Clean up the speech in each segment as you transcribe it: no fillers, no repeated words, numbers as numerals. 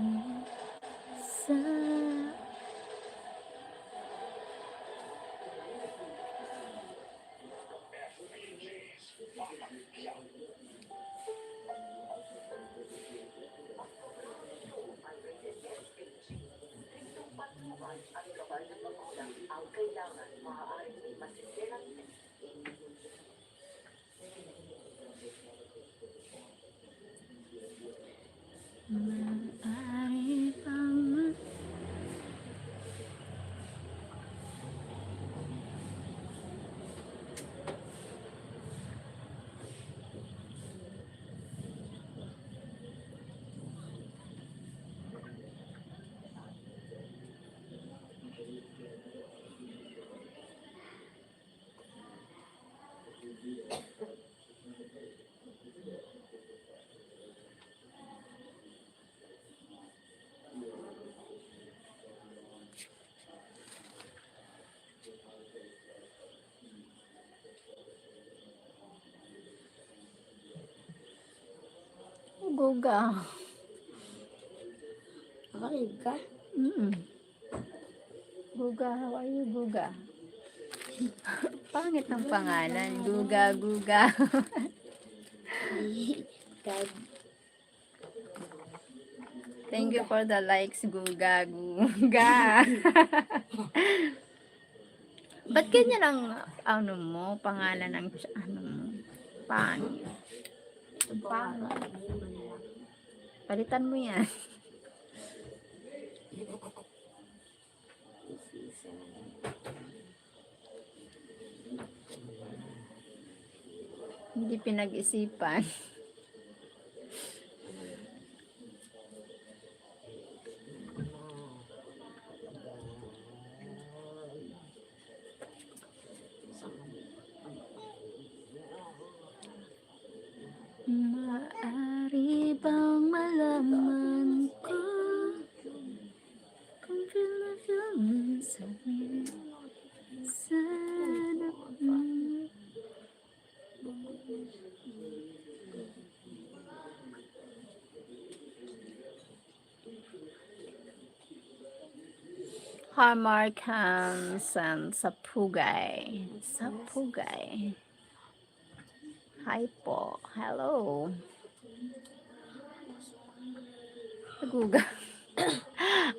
sa maaari bang Guga? Makalig ka? Guga, how are you, Guga? Pangit ang pangalan. Guga, Guga. Kahit Thank you for the likes, Guga, Guga. Ba't ganyan ang, ano mo, pangalan ng, ano mo, pangit. pangit. Palitan mo yan. Hindi pinag-isipan. Maaari bang malaman ko kung feel mo sa akin? Sana Hallmark and Sapugay. Sapugay. Hi po. Hello. Guga.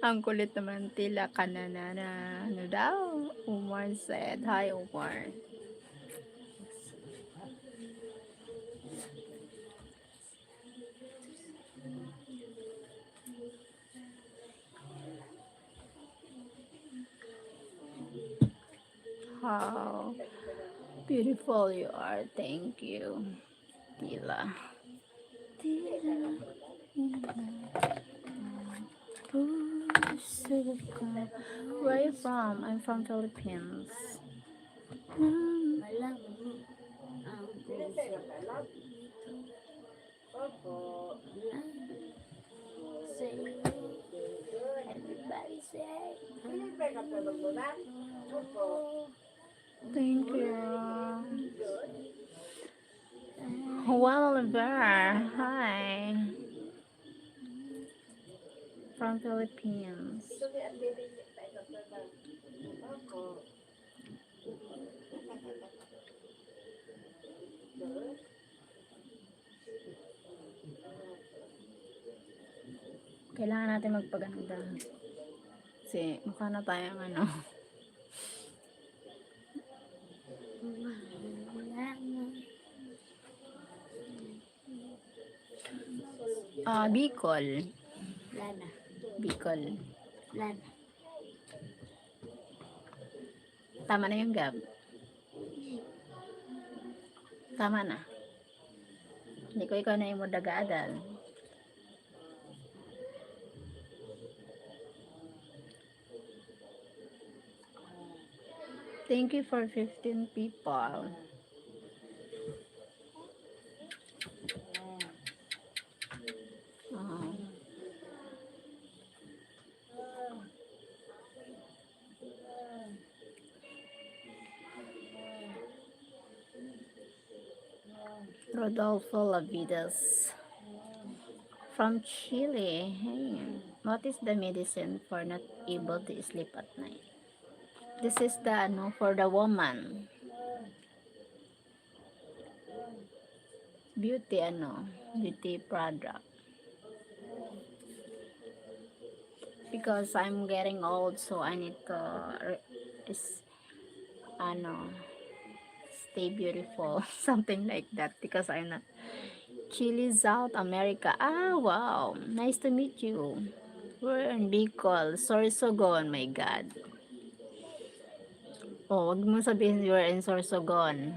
Ang kulit naman tila kananana. Ano daw? Umar said. Hi, Umar. How beautiful you are. Thank you. Tila. Tila. Where are you from? I'm from Philippines. Malam ang say, everybody say, Thank you. Well, there. Hi. From Philippines. Kailangan natin magpaganda. Kasi mukha na tayong ano. Bicol. Lana. Bicol. Lana. Tama na yung gab. Tama na. Hindi ko ikaw na yung daga-adal. Thank you for 15 people. Rodolfo Lavidas. From Chile. Hey, what is the medicine for not able to sleep at night? This is the ano for the woman. Beauty product. Because I'm getting old, so I need to is ano stay beautiful, something like that. Because I'm not Chile, South America. Ah, wow, nice to meet you. We're in Bicol, Sorsogon, my God. Oh, wag mo sabihin you're in Sorsogon.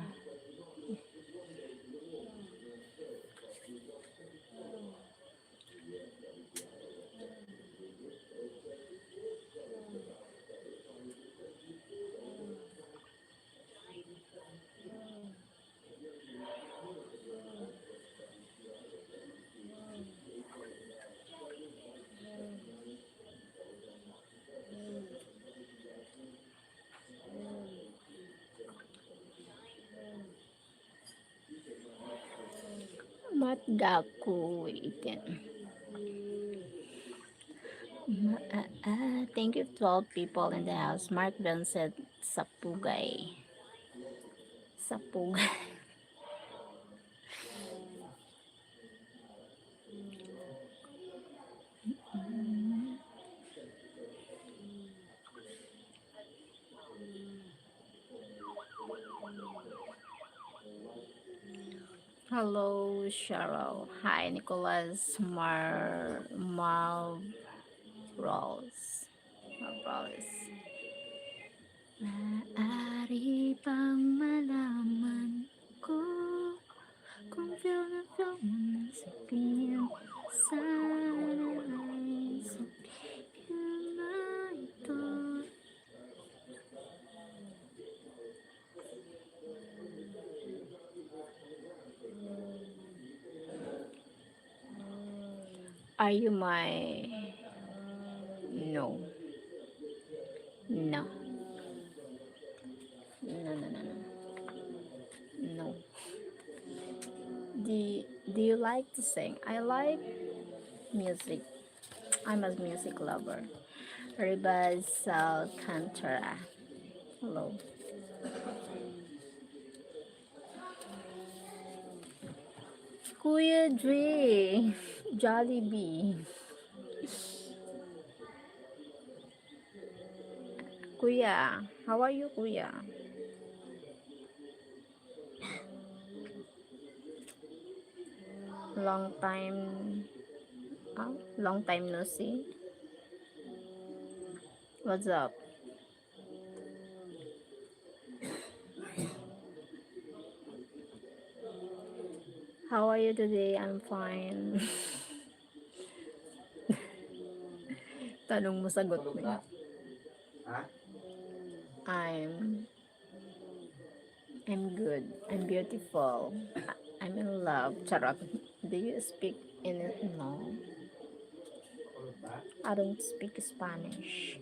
Matgaku itin. Thank you 12 people in the house. Mark Vincent Sapugay. Sapugay. Hello, Sheryl. Hi, Nicholas Marvels. Marvels. Maaari bang malaman ko kung feel na feel mo na sabihin sana ay sabihin na ito. Are you my... No. No. No, no, no, no. No. Do you like to sing? I like music. I'm a music lover. Ribas Alcantara. Hello. Kuya Dre. Jollibee. Kuya. How are you, Kuya? Long time. Long time no see. What's up? How are you today? I'm fine. Tanong mo, sagot mo. I'm I'm good. I'm beautiful. I'm in love. Charot. Do you speak in it? No. I don't speak Spanish.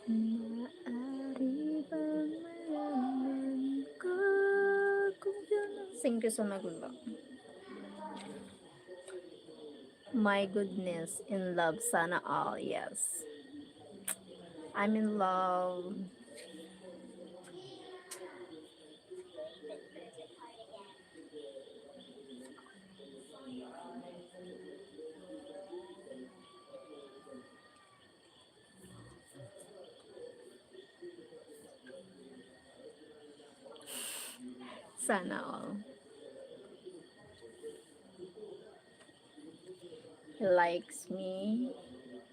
Maaari bang malaman ko kung sing ko sa magulo. My goodness, in love sana all. Yes. I'm in love. Sana all. He likes me.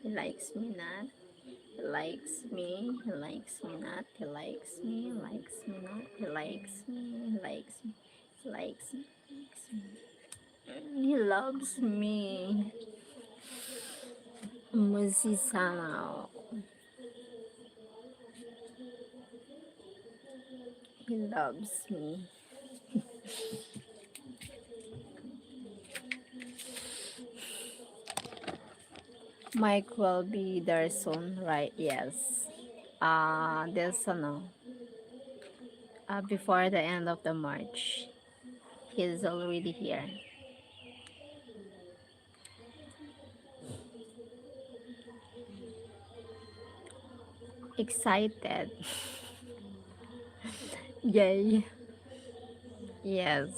He likes me not. He likes me. He likes me not. He likes me. He likes me not. He likes me. He likes me. He likes me. He likes me. He loves me. Musisama. He loves me. Mike will be there soon, right? Yes. There's before the end of the March. He's already here. Excited. Yay. Yes.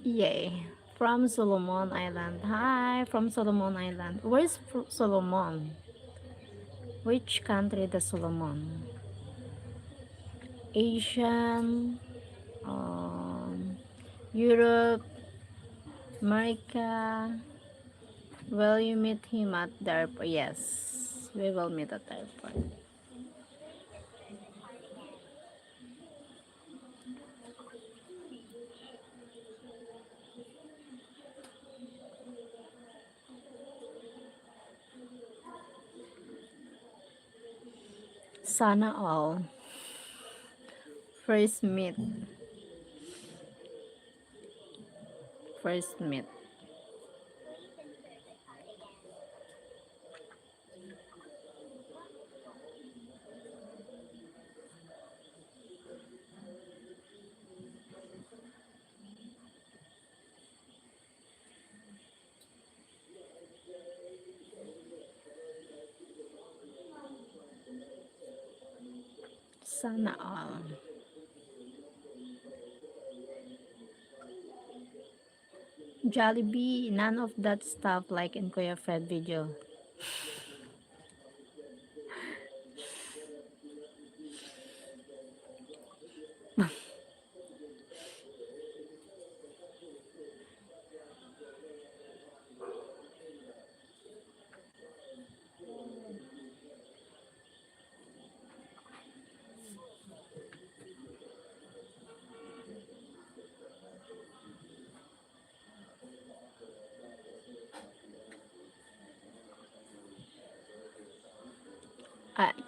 Yay. From Solomon Island. Hi, from Solomon Island. Where's Solomon? Which country the Solomon? Asian, um, Europe, America. Will you meet him at the airport? Yes, we will meet at the airport. Sana all. First meet. First meet. Sana all. Jollibee, none of that stuff like in Kuya Fred video.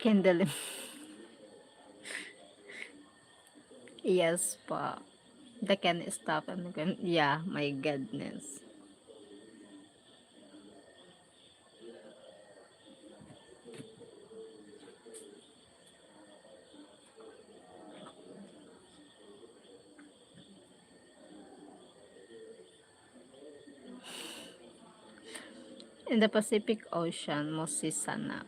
Kindle. Yes po. The can stop and can, yeah, my goodness. In the Pacific Ocean, Mosisana.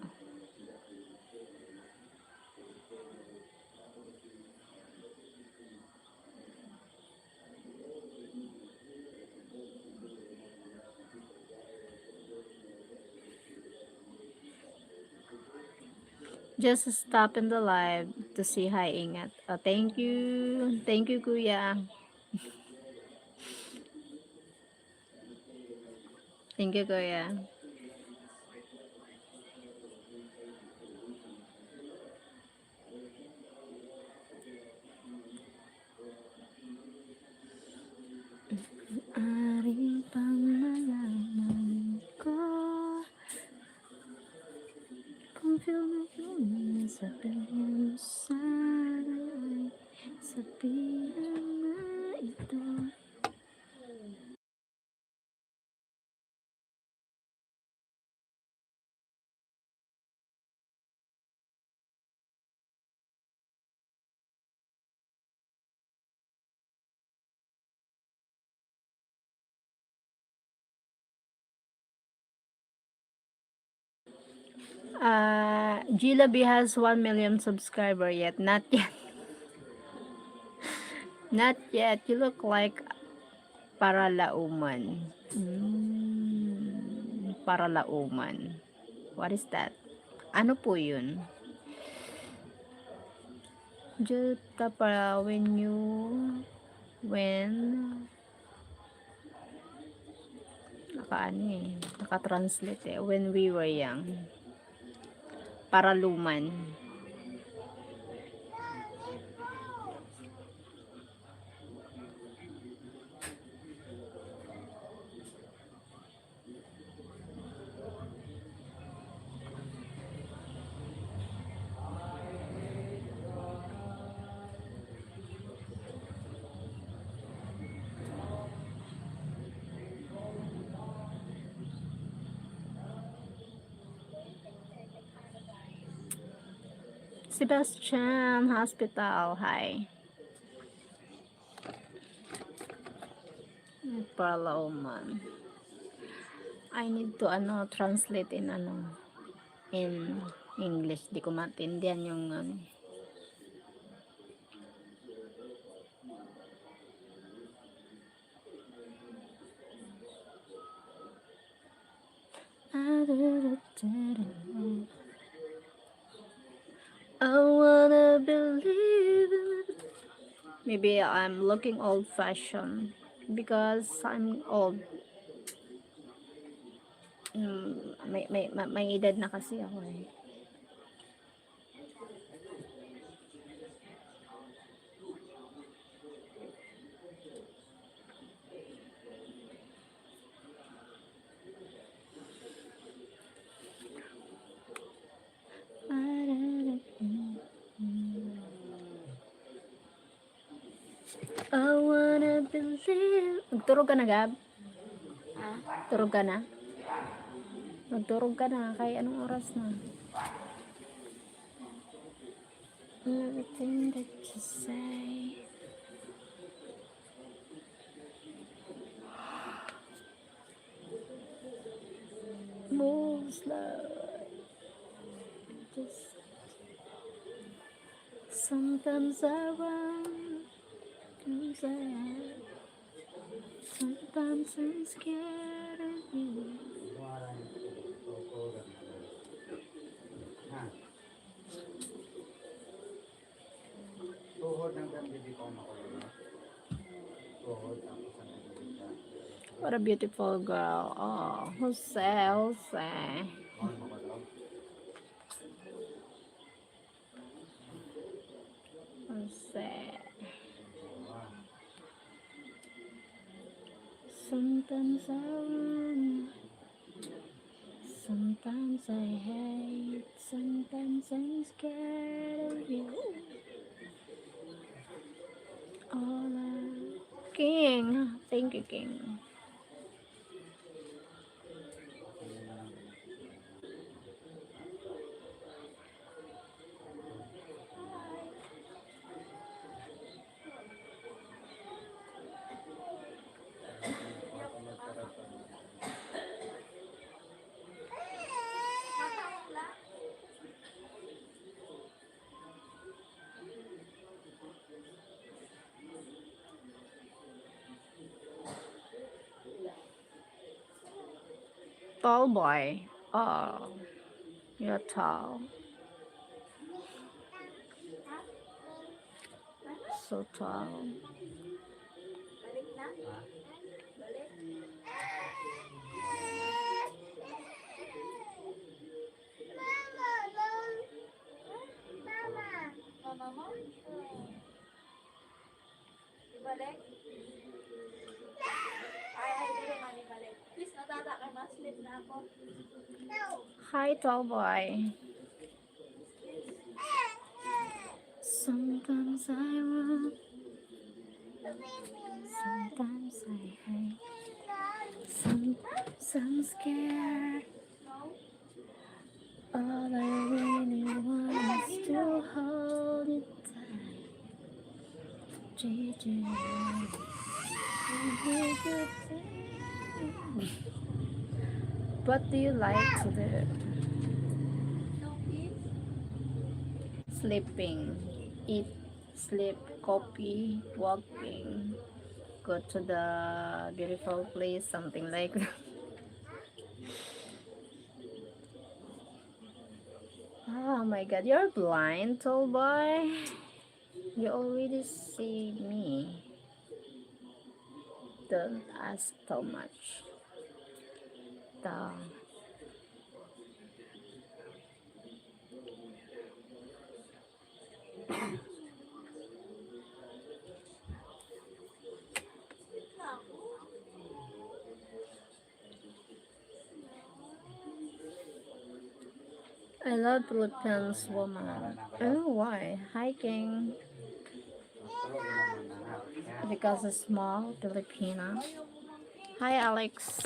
Just stop in the live to say hi, Ingat. Thank you. Thank you, Kuya. Thank you, Kuya. Ari pang malaman ko kung feel na yun sabihin mo sana ay sabihin na ito. Gila B has 1 million subscriber yet. Not yet. Not yet. You look like Paralauman. Paralauman. What is that? Ano po yun? Juta para when naka-translate when we were young. Paraluman. Sebastian Hospital. Hi. Parloman. I need to translate in in English. Di ko maintindihan yung I wanna believe it. Maybe I'm looking old fashioned because I'm old. May edad na kasi ako eh. I wanna believe. Magturog ka na, Gab? Ha? Turog ka na? Magturog ka na. Kaya anong oras na? Everything that you say. Moves like this. Sometimes I run. Sometimes I'm scared of you. What a beautiful girl. Oh, Jose, Jose. Jose. Sometimes I run. Sometimes I hate. Sometimes I'm scared of you. All I... King. Thank you, King. Tall boy. Oh, you're tall. So tall. Balik na? Balik? Mama mo? Ibalik? Ay, di naman ibalik. Please, natata ka na. Sleep na ako. Hi, tall boy. Sometimes I run. Sometimes I hate. Sometimes I'm scared. All I really want is to hold it tight. Gigi. What do you like to do? Sleeping, eat, sleep, coffee, walking, go to the beautiful place, something like that. Oh my god, you're blind, tall boy. You already see me. Don't ask so much. The I love Philippines woman. Oh, why? Hiking. Because a small Filipina. Hi, Alex.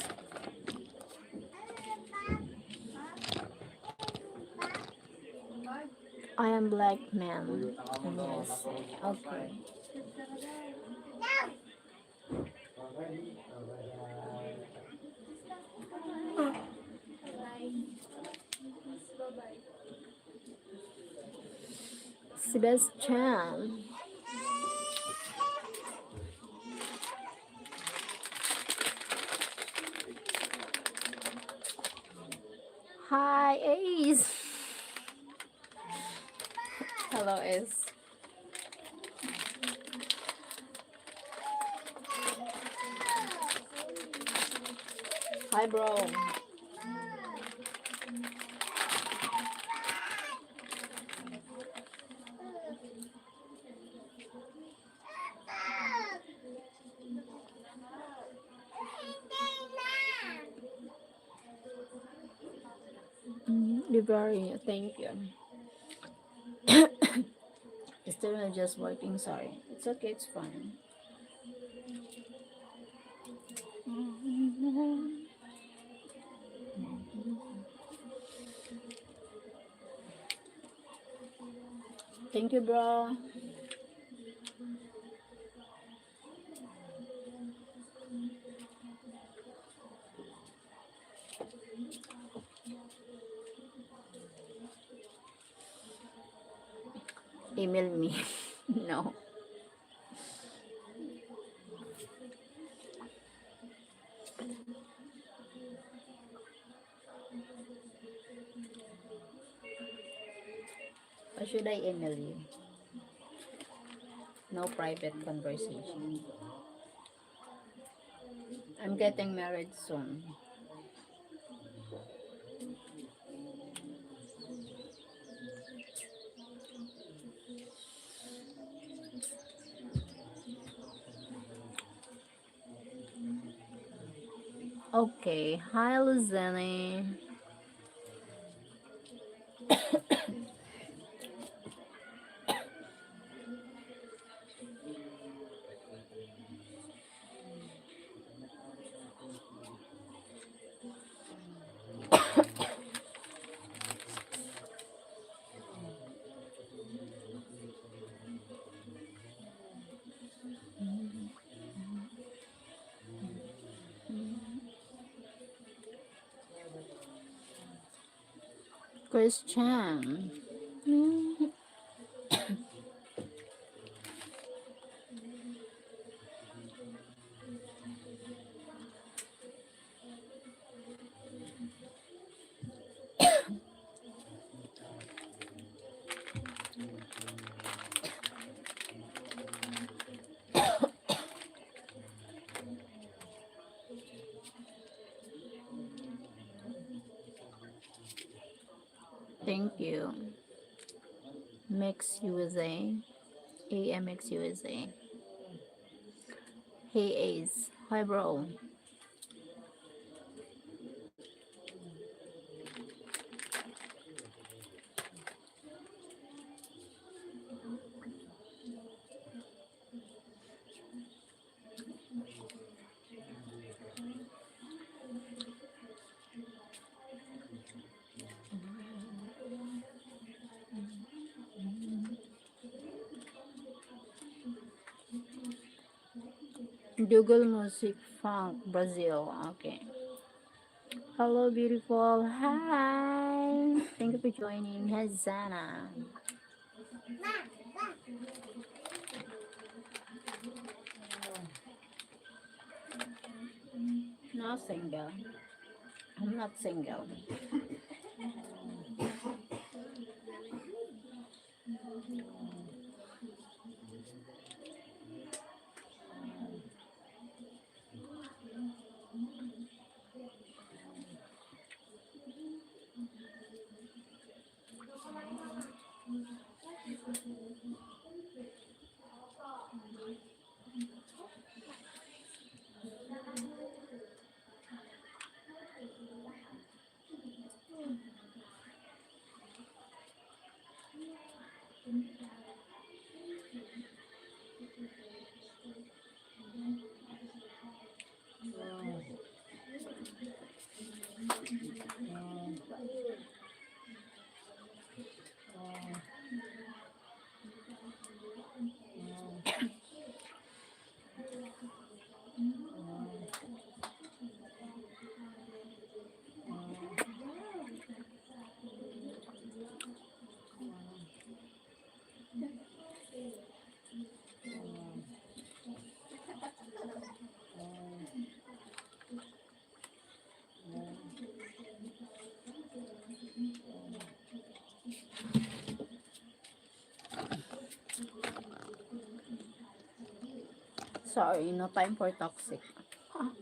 I am black man in USA. Okay. Sebastian. Hi, Ace. Hello, Ace. Hi, bro. Library, thank you. Still not just working, sorry. It's okay, it's fine. Thank you, bro. Email me. No. Or should I email you? No private conversation. I'm getting married soon. Okay. Hi, Luzanne. Christian. Thank you. Mix USA. AMX USA. Hey, Ace. Hi, bro. Google Music Funk Brazil. Okay. Hello, beautiful. Hi. Thank you for joining. Hazana. Not single. I'm not single. Sorry, no time for toxic. Ah,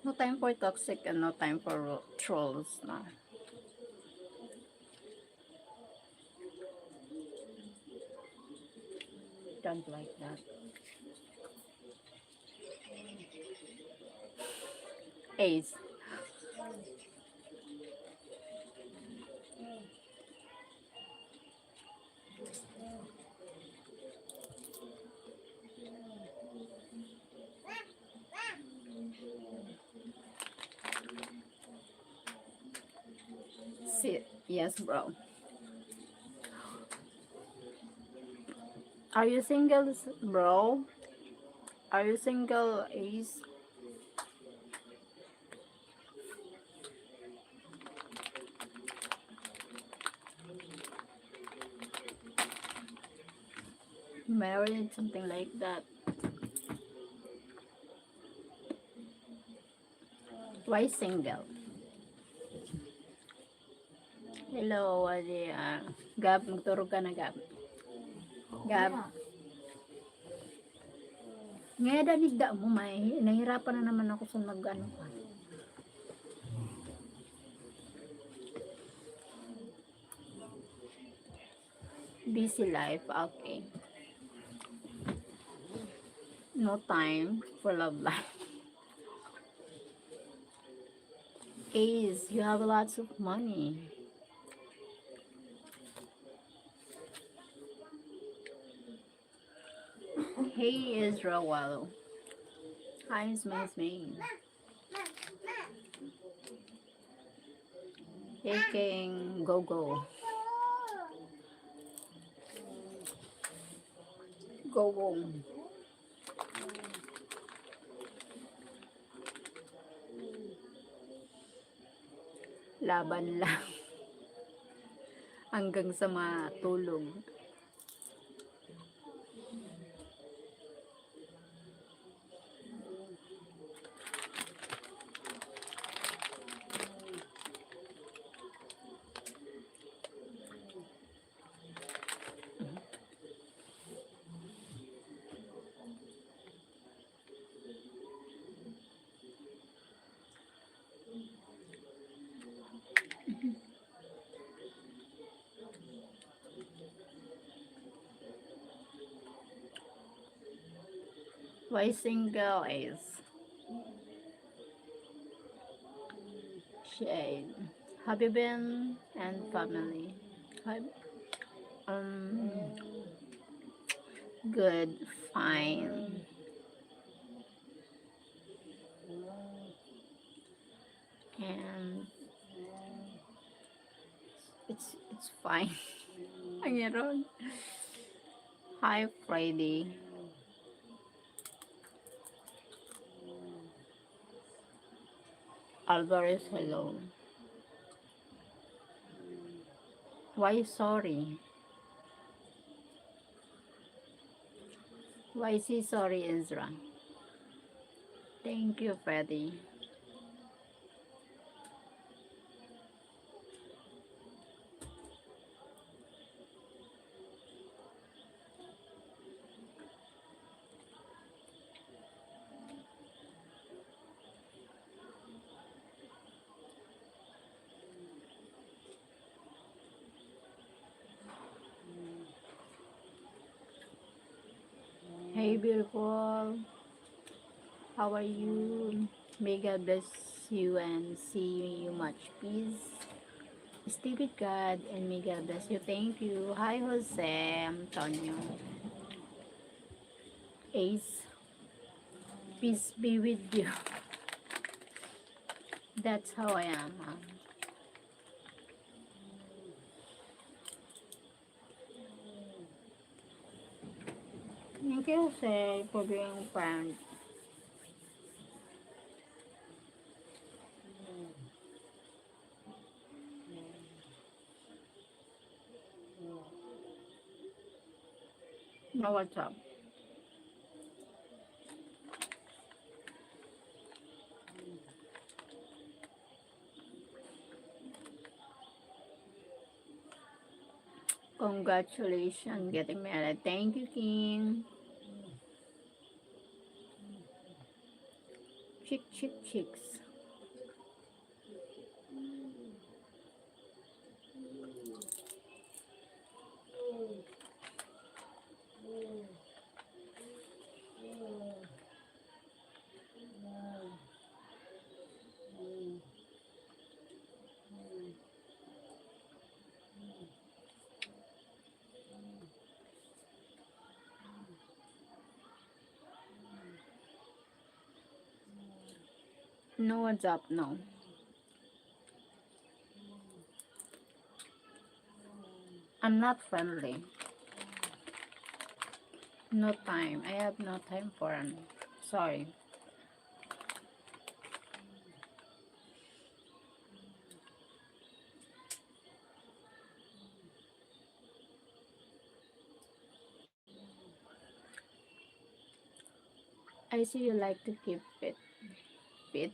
no time for toxic and no time for trolls. No, don't like that. Ace. Sit. Yes, bro. Are you single, bro? Are you single, Ace? Married, something like that. Why single? Hello, Adi. Gab, magturog ka na, Gab. Gab. Ngayon, danigda mo, may. Nahirapan na naman ako sa mag-ano pa. Busy life, okay. No time for love life. Ace, you have lots of money. Hey, Israel. Hi, Smith. Hey, King. Go, go. Go, go. Laban lang. Hanggang sa matulog. Why single, Ace? Shade. Have you been and family? Have, um, good, fine. And it's fine. Ang yaron. Hi, Friday. Alvarez, hello. Why sorry? Why is he sorry, Ezra? Thank you, Freddy. Hey, beautiful. How are you? May God bless you and see you much peace. Stay with God and may God bless you. Thank you. Hi, Jose, Antonio. Ace, peace be with you. That's how I am. Thank you, Jose, for being friend. No, what's up? Congratulations getting married. Thank you, King. Chicks. No, what's up? No. I'm not friendly. No time. I have no time for him. Sorry. I see you like to keep it fit.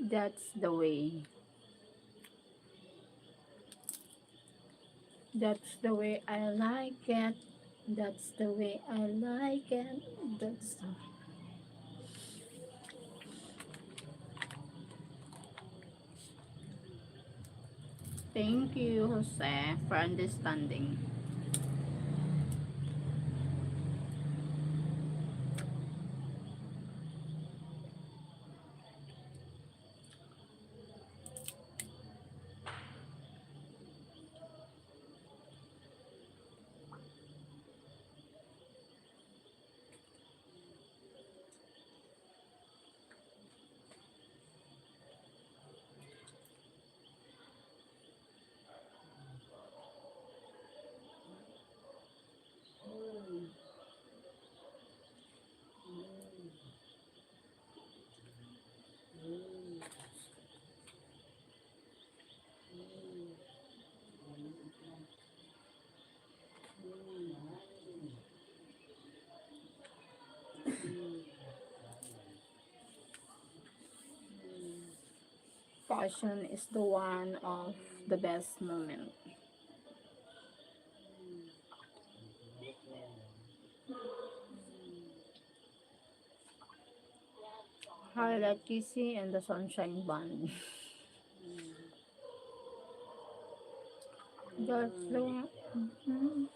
That's the way. That's the way I like it. That's the way I like it. That's the... Thank you, Jose, for understanding. Passion is the one of the best moment. Highlight Kissy and the Sunshine Band. That's the one. Mhm.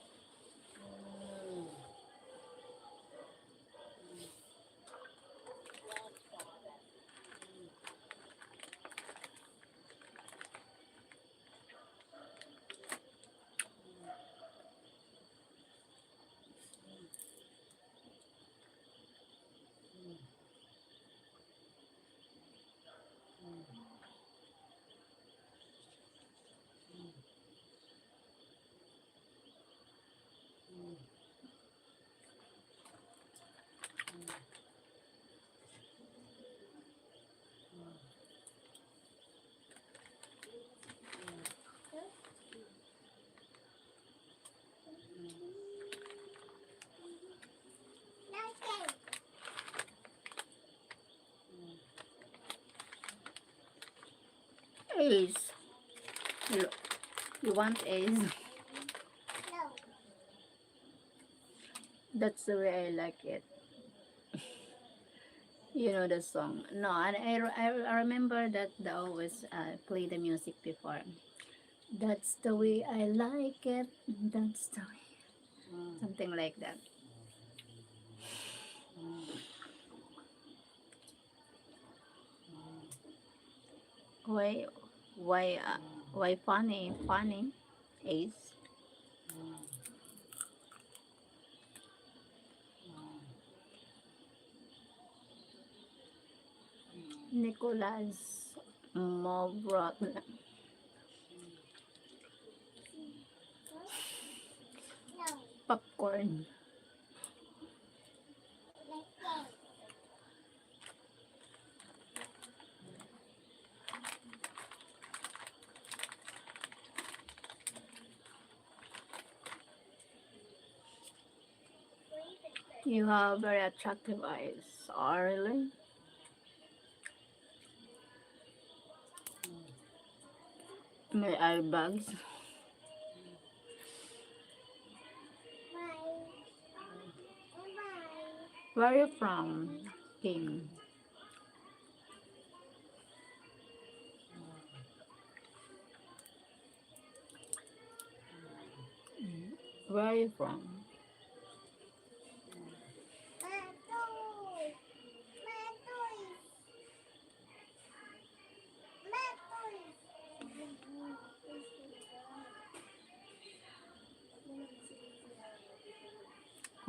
Ace. You, you want Ace? That's the way I like it. You know the song. No, and I remember that they always play the music before. That's the way I like it. That's the way. Something like that. Why, why, why funny? Funny, Ace. Nicholas Mo brought popcorn. You have very attractive eyes. Oh, really? May eyebags. Where are you from, King? Where are you from?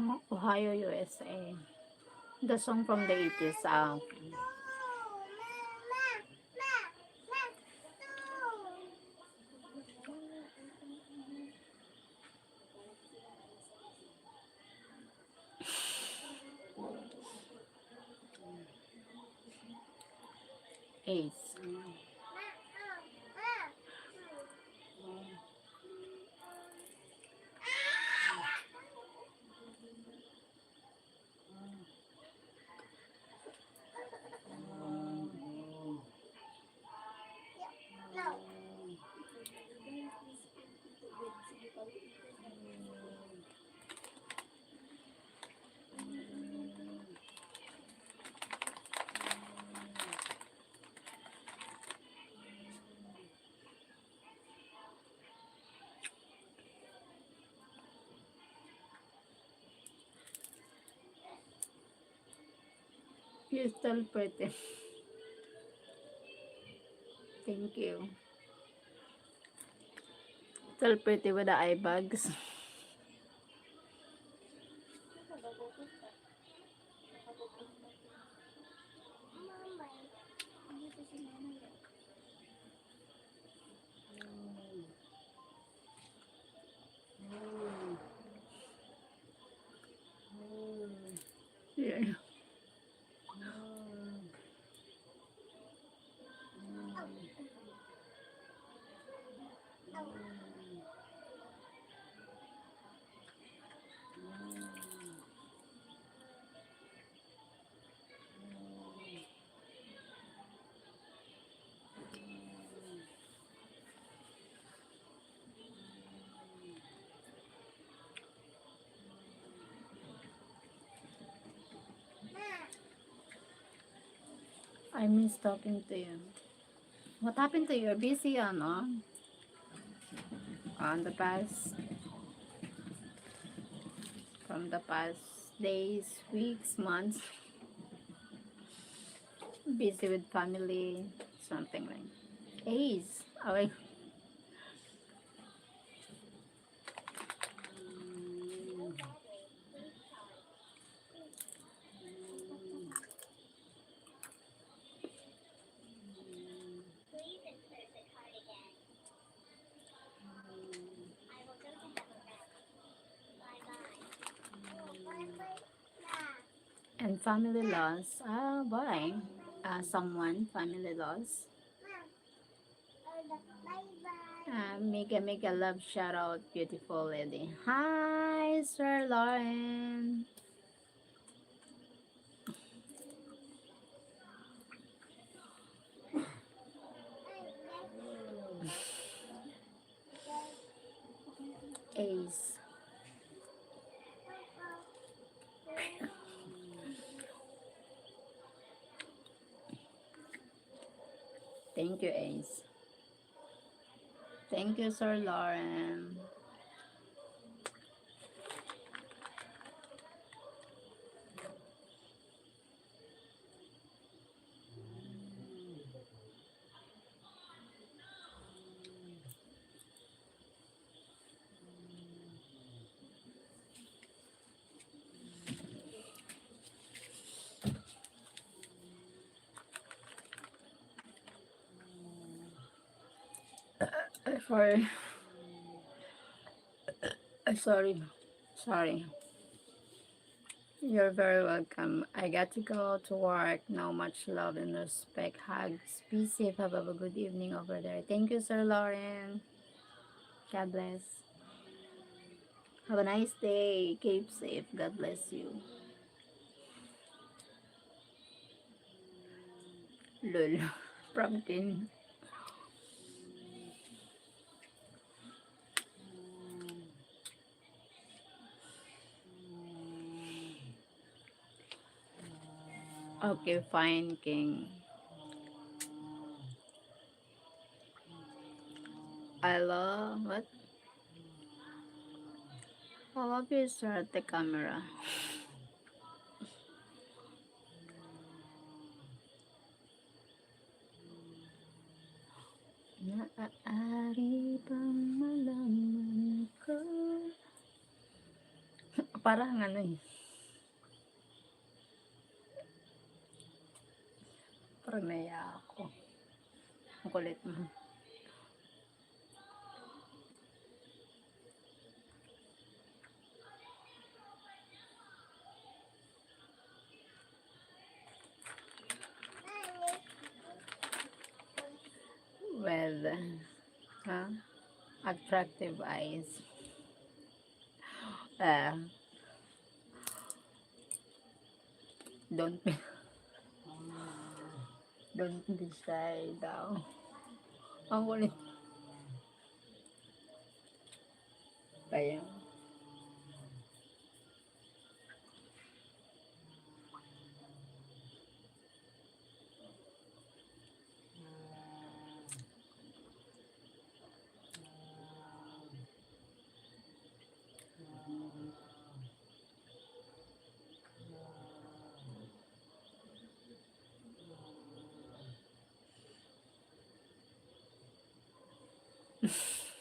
Oh, Ohio, USA. The song from the 80s. Ace. You're still pretty. Thank you. Still pretty with the eye bags. Yeah. I miss talking to you. What happened to you? You're busy, on the past, from the past days, weeks, months. Busy with family, something like. Ace. Okay. And family loss. Why? Someone, family loss. Mega love shout out, beautiful lady. Hi, Sir Lauren. Ace. Thank you, Ace. Thank you, Sir Lauren. For sorry, sorry. You're very welcome. I got to go to work now. Much love and respect. Hugs. Be safe. Have a good evening over there. Thank you, Sir Lauren. God bless. Have a nice day. Keep safe. God bless you. Lul. From King. Okay, fine, King. I love what? I love you, sir, at the camera. Maaari bang malaman ko? Parang ano eh. Parang naya ako. Ang kulit mo. With huh? Attractive eyes. Uh, don't be, don't be shy daw. Ang kulit. Kaya.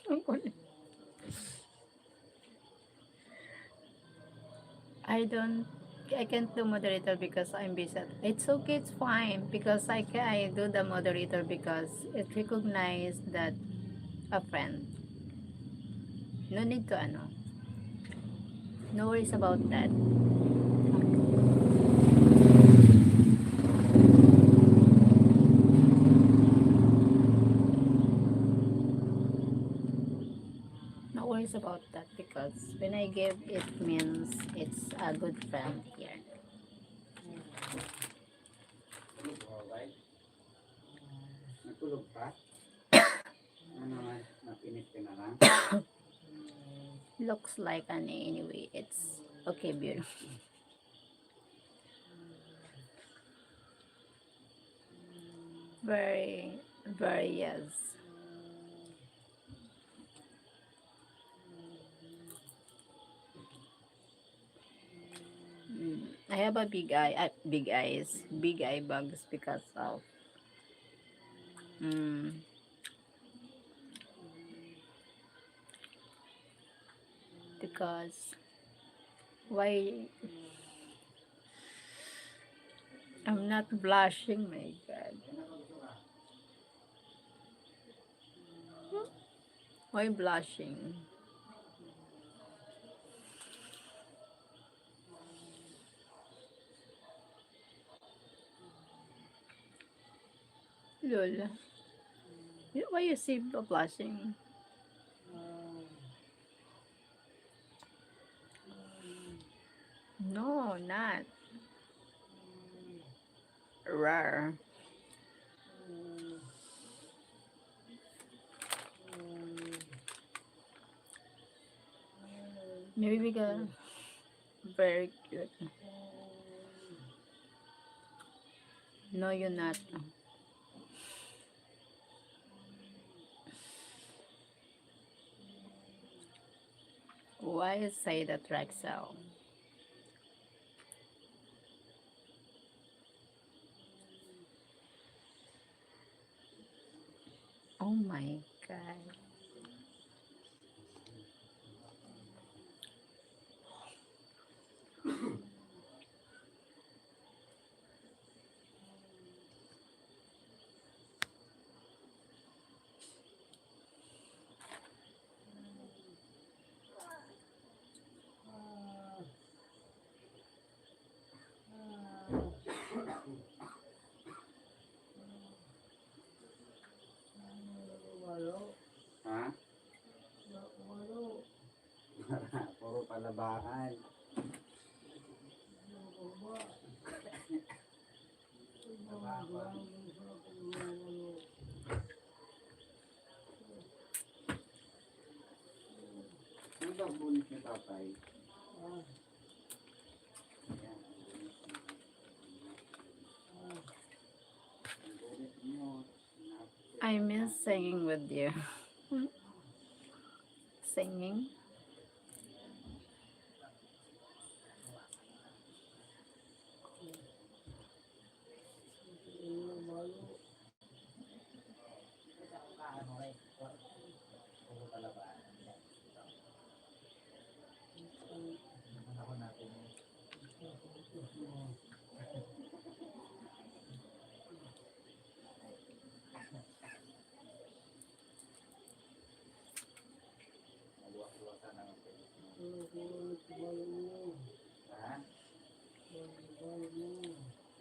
Ang kulit. I don't I can't do moderator because I'm busy. It's okay, it's fine because I do the moderator because it recognized that a friend. No need to ano. No worries about that. No worries about that because when I give it means it's a good friend here. Natulog pa? Ano naman, napinis ka na lang? Looks like an anyway. It's okay, beautiful. Very, very yes. I have a big eyes, big eye bags because of mm, because why I'm not blushing, my God. Why blushing? Lol. Why you see blushing? No, not rare. Maybe because very cute. No, you're not. Why say that, Rexel? Oh my God. Ha? Puro palabahan. Labahan. Ano ba bunit ni tatay? Ayan, ang bunit ni tatay. singing with you. Singing. Maluwas-luwasan naman kayo. Ha?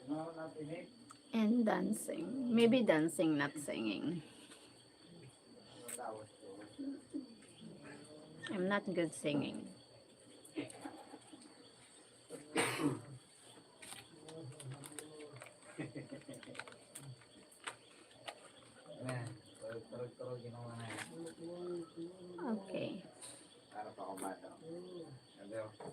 Ano napinig? And dancing. Maybe dancing, not singing. Tawas ko. I'm not good singing. Ayan. Turog-turog ginawa na yan. Okay. Para pa akong bata. Sabi ko.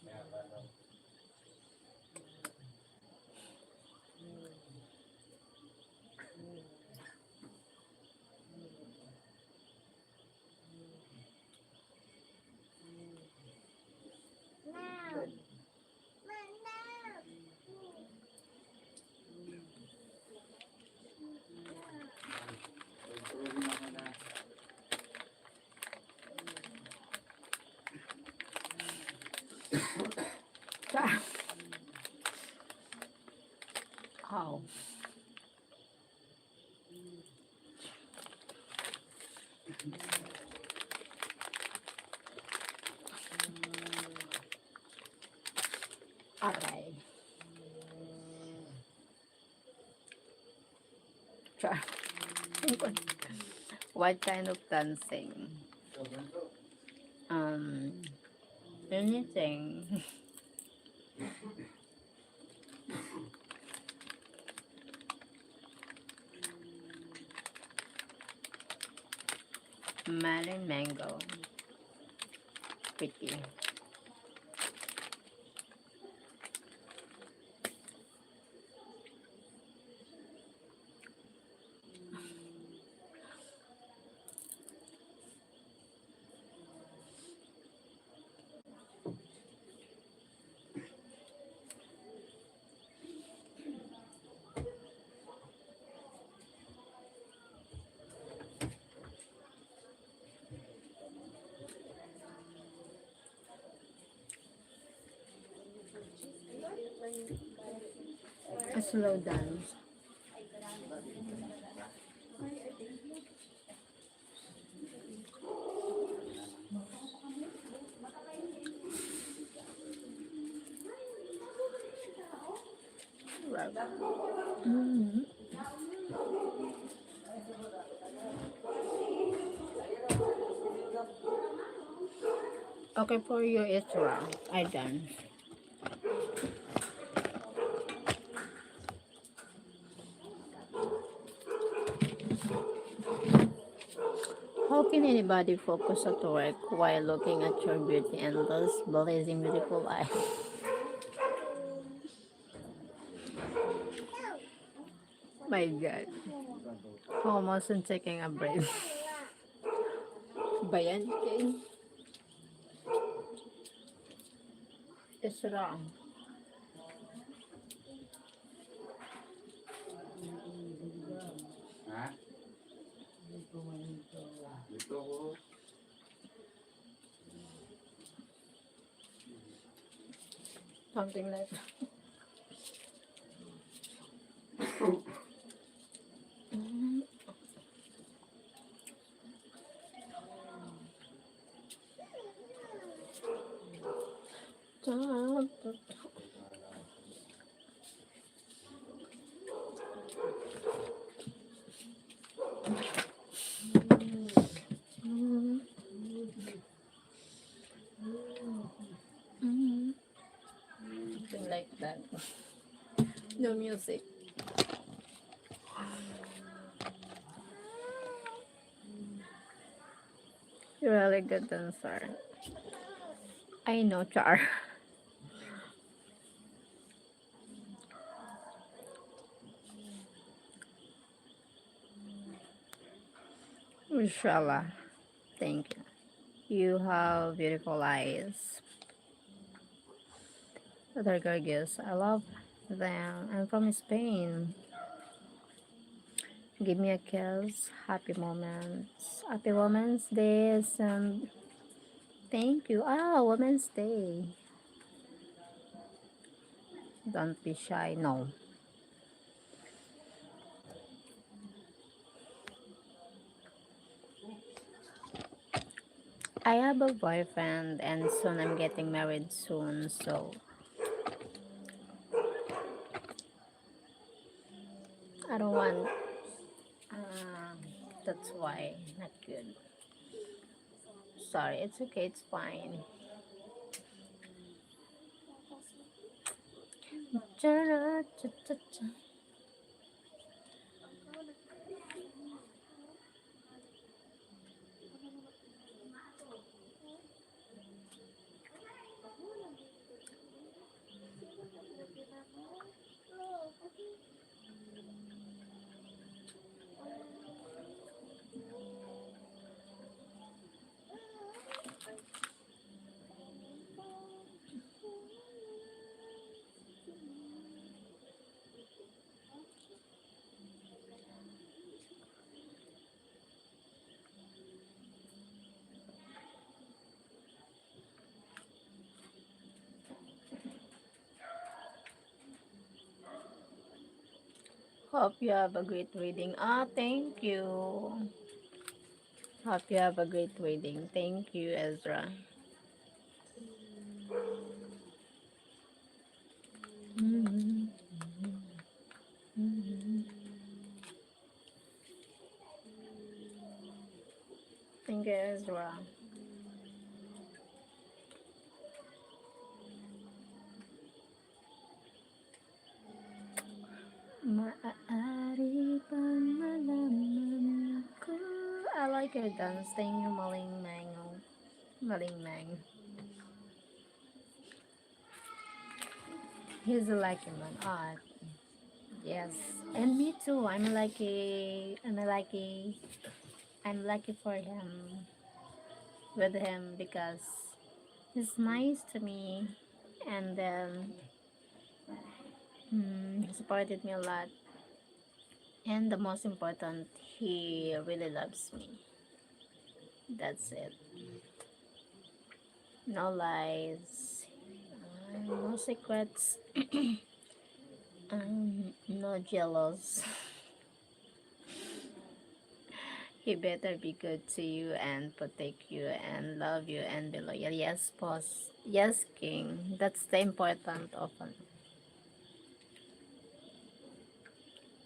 Kaya ba, no? Turog-turogin ako na. Oh. Alright. Char. What kind of dancing? So, ganito. Um, anything. Melon mango. Pretty. A slow dance. Right. Mhm. Okay, for you it's wrong. I done. How can anybody focus at work while looking at your beauty and those blazing beautiful eyes? My God. Almost in taking a break. Bayan King. It's wrong. Ha? Dito ko. Something like that. Something like that. No music. You're a really good dancer. I know, Char. Inshallah. Thank you. You have beautiful eyes. Other gorgeous. I love them. I'm from Spain. Give me a kiss. Happy moments. Happy Women's Day. And thank you. Ah, Women's Day. Don't be shy. No. I have a boyfriend and soon I'm getting married soon. So I don't want. Um, that's why. Not good. Sorry. It's okay. It's fine. Hope you have a great reading. Ah, thank you. Hope you have a great reading. Thank you, Ezra. Mhm. Thank you, Ezra. Maaari bang malaman ko? I like your dance. Thank you, Maling Mango. Maling Mang. He's a lucky man. Ah, yes. And me too. I'm lucky for him, with him, because he's nice to me. And then he supported me a lot. And the most important, he really loves me. That's it. No lies, no secrets, no jealous. He better be good to you and protect you and love you and be loyal. Yes, boss. Yes, king. That's the important of it.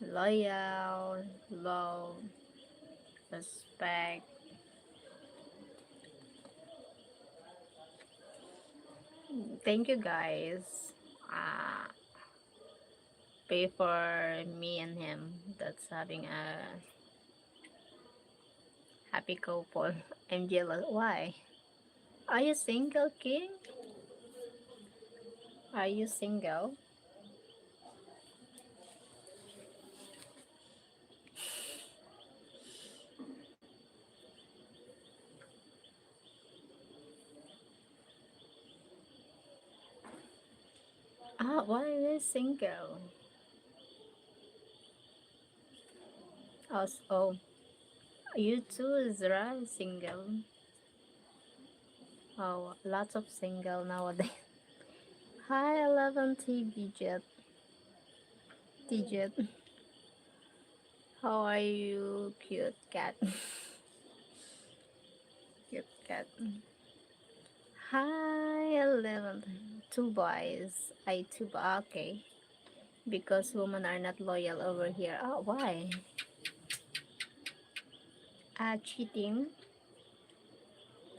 Loyal, love, respect. Thank you, guys. Uh, Pay for me and him. That's having a happy couple. I'm jealous. Why? Are you single, king? Are you single? Ah, why are you single? Oh, you too, Zra, single. Oh, lots of single nowadays. Hi, 11 TV Jet. T-Jet. How are you, cute cat? Cute cat. Hi, 11. Two boys. Okay. Because women are not loyal over here. Oh, why? Cheating.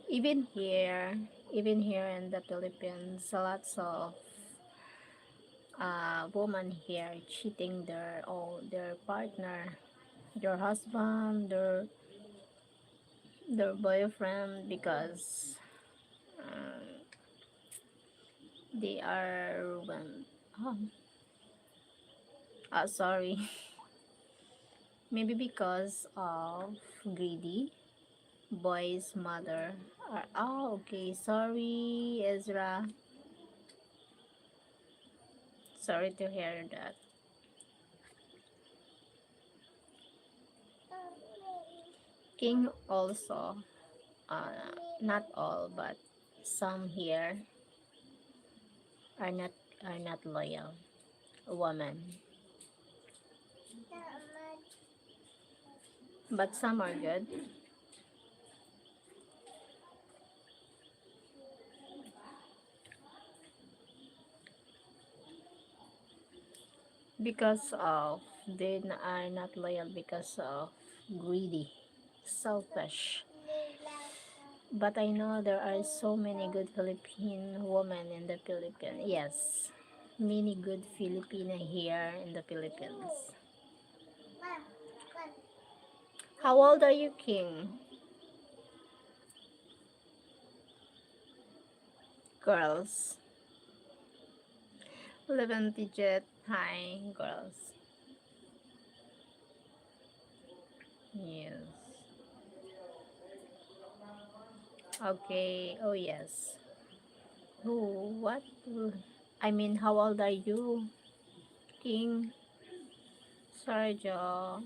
Even here, even here in the Philippines, lots of women here cheating their partner, their husband, their boyfriend, because um, they are when oh, sorry, maybe because of greedy. boy's mother. Oh, okay. Sorry, Ezra. Sorry to hear that. King also, not all, but some here are not loyal. Women, but some are good because of are not loyal because of greedy, selfish. But I know there are so many good Philippine women in the Philippines. Yes, many good Filipina here in the Philippines. How old are you, King? Girls. 11 digit. Hi, girls. Yes. Okay. Oh, yes. Who? What? I mean, how old are you, King? Sergio.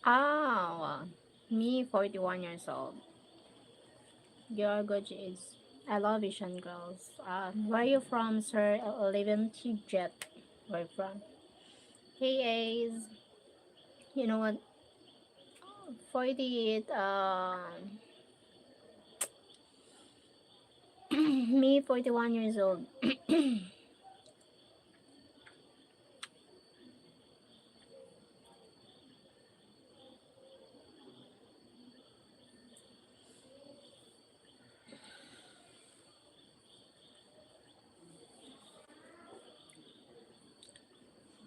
Ah, me, 41 years old. Your good age. I love Asian girls. Where are you from, sir? 11 Jet. Where you from? Hey, Ace. You know what? 48. Me, 41 years old.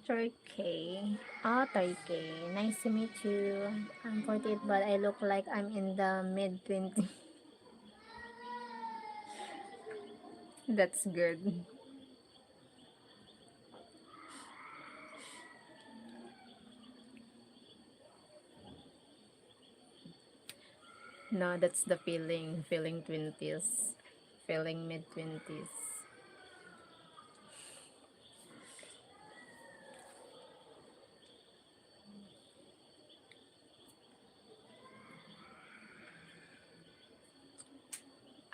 Turkey. Ah, Turkey. Nice to meet you. I'm 48, but I look like I'm in the mid 20s. That's good. No, that's the feeling. Feeling 20s. Feeling mid 20s.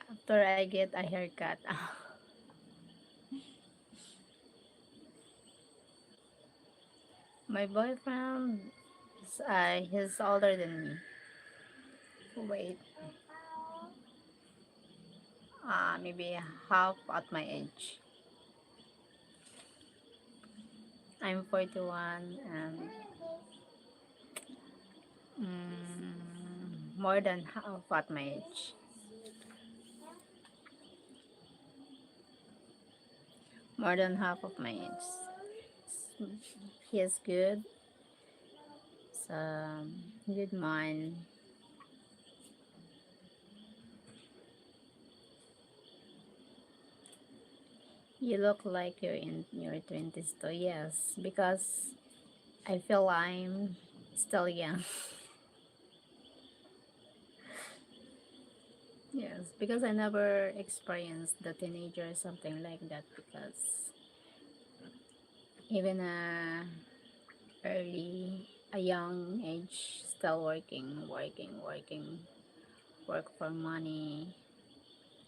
After I get a haircut. My boyfriend, he's older than me. Wait, maybe half at my age. I'm 41 and more than half at my age. More than half of my age. He is good. So, good mind. You look like you're in your 20s too. Yes, because I feel I'm still young. Yes, because I never experienced the teenager or something like that because even a young age, still working, work for money,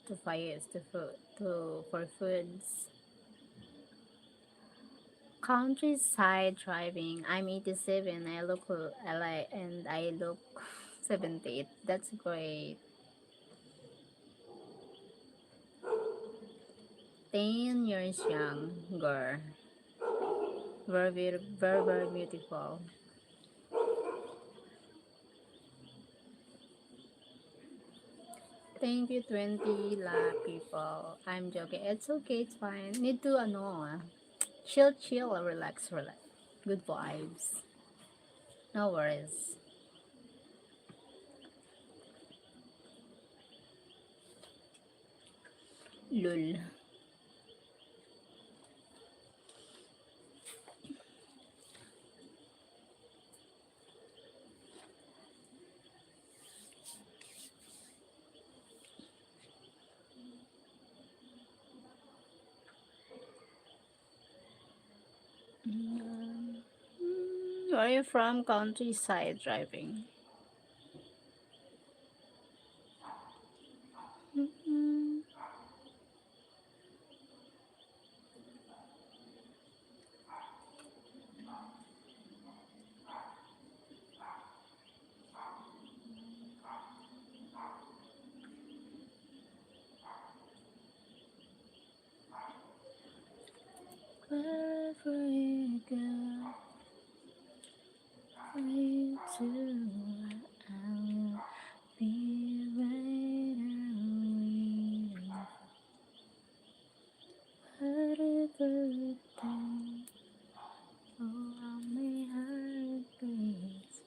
to fires, to food, to for foods. Countryside driving. I'm 87. I look 78. That's great. 10 years younger. Very beautiful. Thank you, 20 la people. I'm joking. It's okay, it's fine. Need to, chill, relax. Good vibes. No worries. Lul. Where are you from? Countryside driving. Mm, wherever you go, for you to, I'll be right away. Whatever it takes, oh, how my heart beats.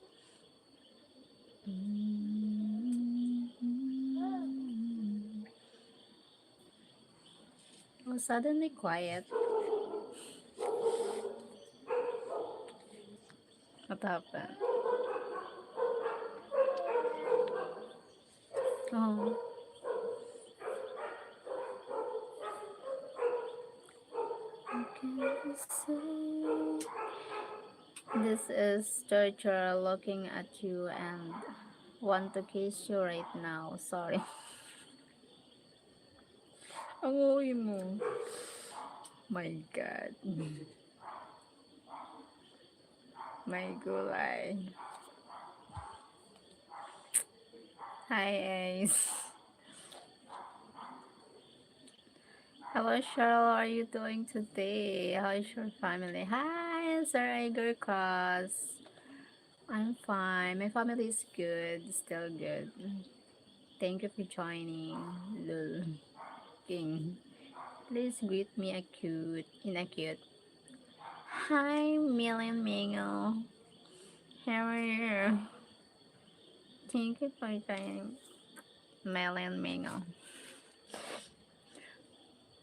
Oh, suddenly quiet. What happened? Oh, what can I say? This is torture looking at you and want to kiss you right now. Sorry. Ang uwi mo. My God. My gulay. Hi, Ace. Hello, Cheryl. How are you doing today? How is your family? Hi, Sir Igor Cross. I'm fine. My family is good. Still good. Thank you for joining. Lul. King. Please greet me in a cute. Hi, Million Mingo. How are you? Thank you for joining. Million Mingo.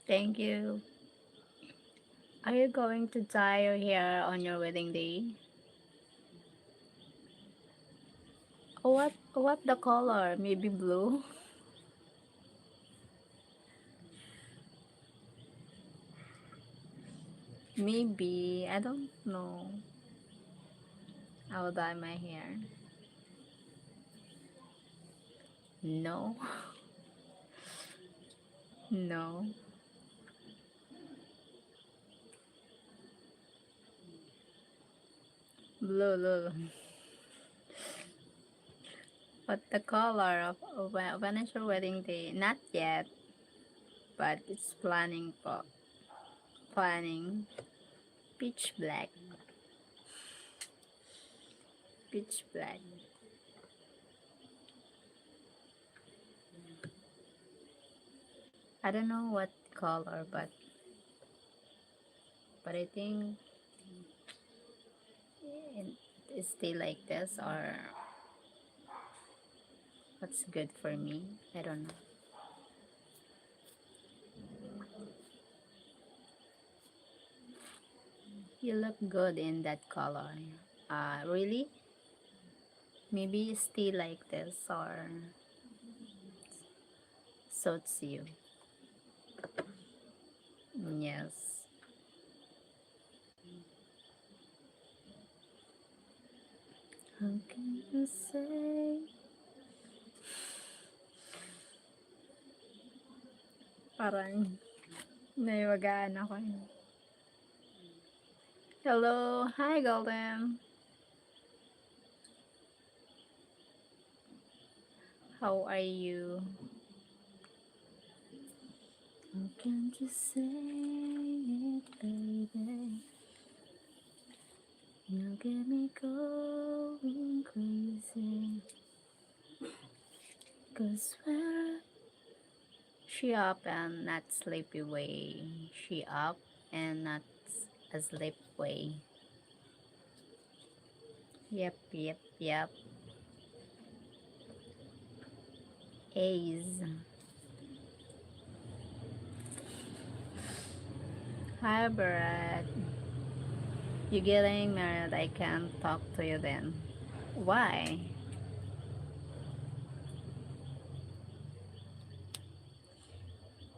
Thank you. Are you going to dye your hair on your wedding day? What the color? Maybe blue? Maybe. I don't know. I'll dye my hair. No. No. Blue. What the color of when is your wedding day? Not yet, but it's planning. Pitch black. Pitch black. I don't know what color, but I think it, it stay like this or what's good for me. I don't know. You look good in that color. Really? Maybe stay like this or suits you. Yes. How can you say? Parang naiwagaan ako. Hello. Hi, Golden. How are you? How can you say it, baby? You get me going crazy. Cause where she up and not sleepy way. She up and not asleep way. Yep, yep, yep. A's. Hi, Brad. You getting married? I can't talk to you then. Why?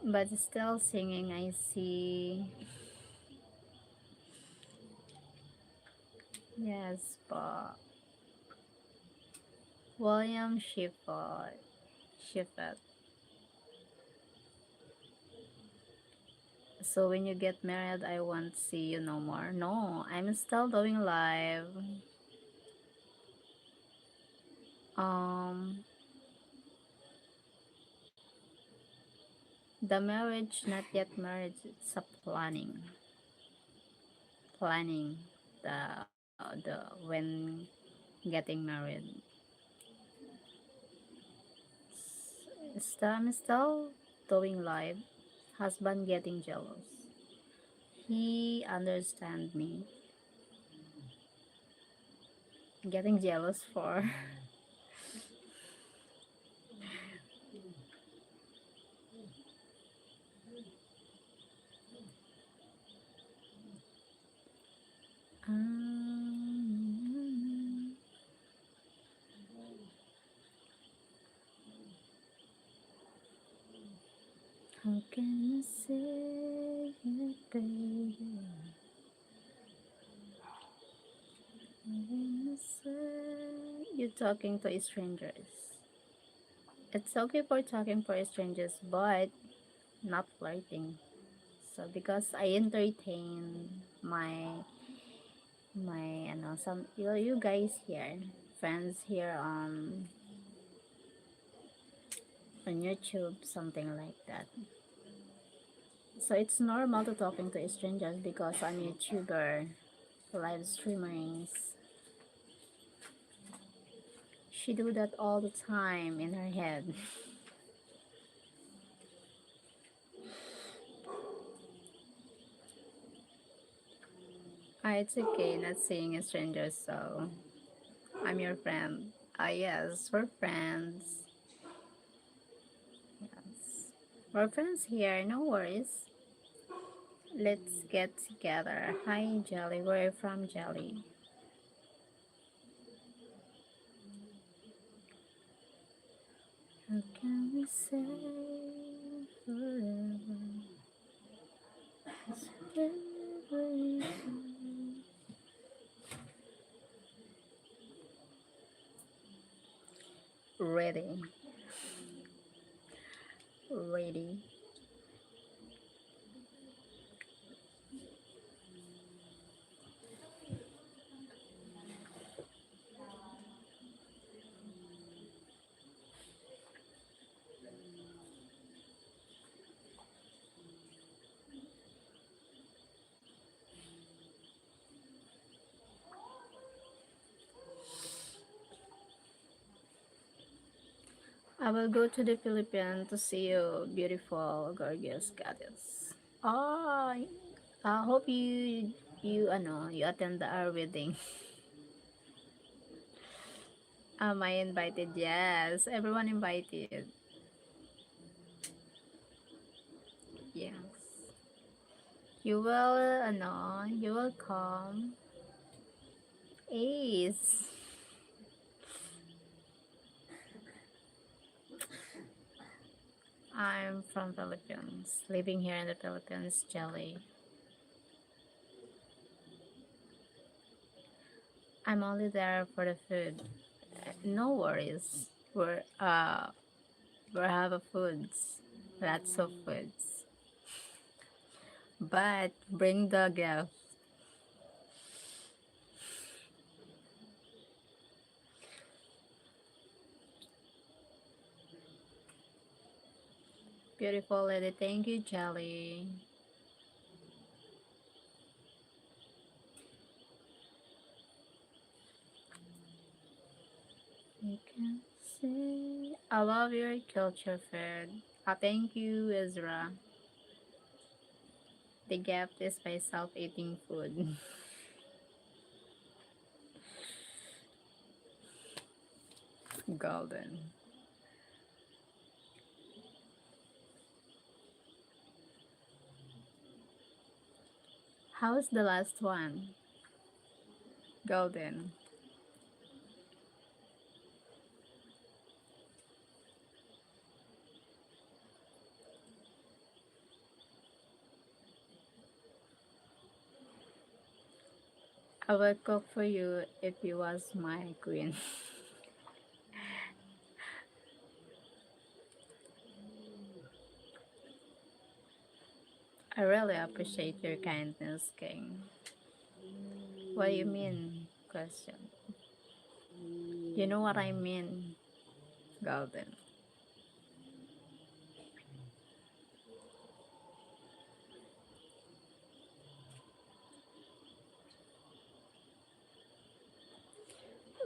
But still singing, I see. Yes, but William Shifot. Shifot. So when you get married, I won't see you no more. No, I'm still doing live. Um, the marriage, not yet marriage. It's a planning. Planning the when getting married. I'm still doing live. Husband getting jealous. He understand me. Getting jealous for. Um, how can I say it, baby? How can I say you talking to strangers? It's okay for talking for strangers, but not flirting. So because I entertain my some you guys here, friends here on YouTube, something like that. So it's normal to talking to strangers because I'm YouTuber, live streamers. She do that all the time in her head. Ah, it's okay, not seeing strangers, so I'm your friend. Ah, yes, we're friends. Yes. We're friends here, no worries. Let's get together. Hi, Jelly. Where are you from, Jelly? How can we say forever? Ready, ready. I will go to the Philippines to see you, beautiful, gorgeous goddess. Oh, I hope you attend our wedding. Am I invited? Yes, everyone invited. Yes. You will come. Ace. I'm from Philippines, living here in the Philippines, Jelly. I'm only there for the food. No worries. We have a foods, lots of foods. But bring the gift. Beautiful lady, thank you, Jelly. You can say I love your culture food. Thank you, Ezra. The gift is by self-eating food. Golden. How's the last one? Golden. I will cook for you if you was my queen. I really appreciate your kindness, King. What do you mean? Question. You know what I mean, Golden.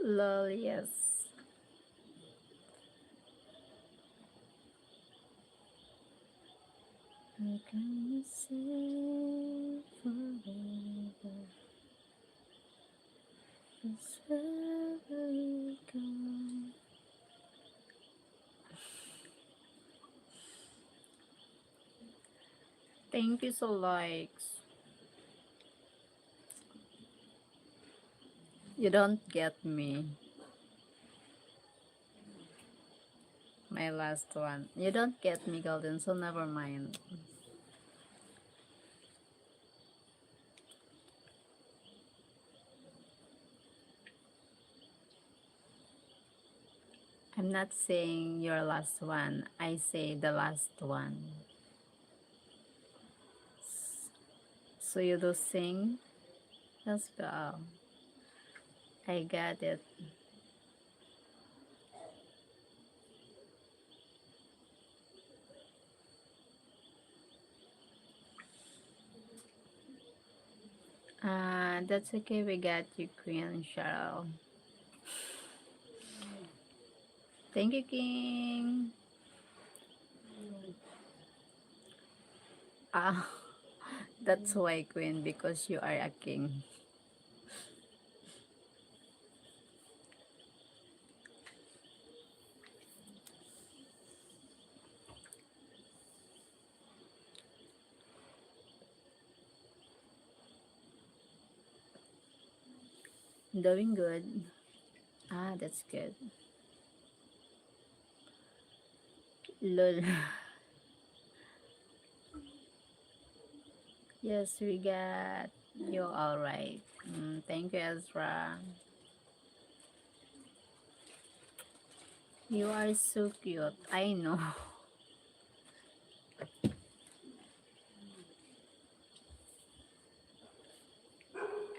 Lol, yes. I can say forever is wherever you go. Thank you so likes. You don't get me. My last one. You don't get me, Golden, so never mind. I'm not saying your last one. I say the last one. So you do sing? Let's go. I got it. That's okay. We got you, Queen Cheryl. Thank you, King. Ah, that's why, Queen, because you are a king. Doing good. That's good. Lol. Yes, we got you all right. Thank you, Ezra. You are so cute. I know.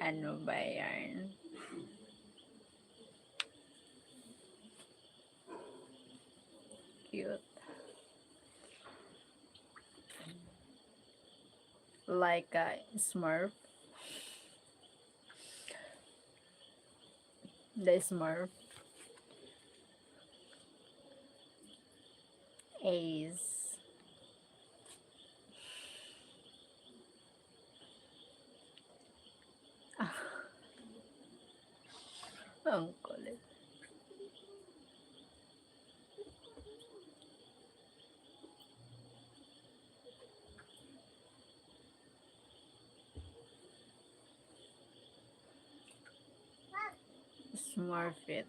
Ano ba yan? Cute. Like a Smurf. The Smurf. Ace. Ang kulit. Smurf it.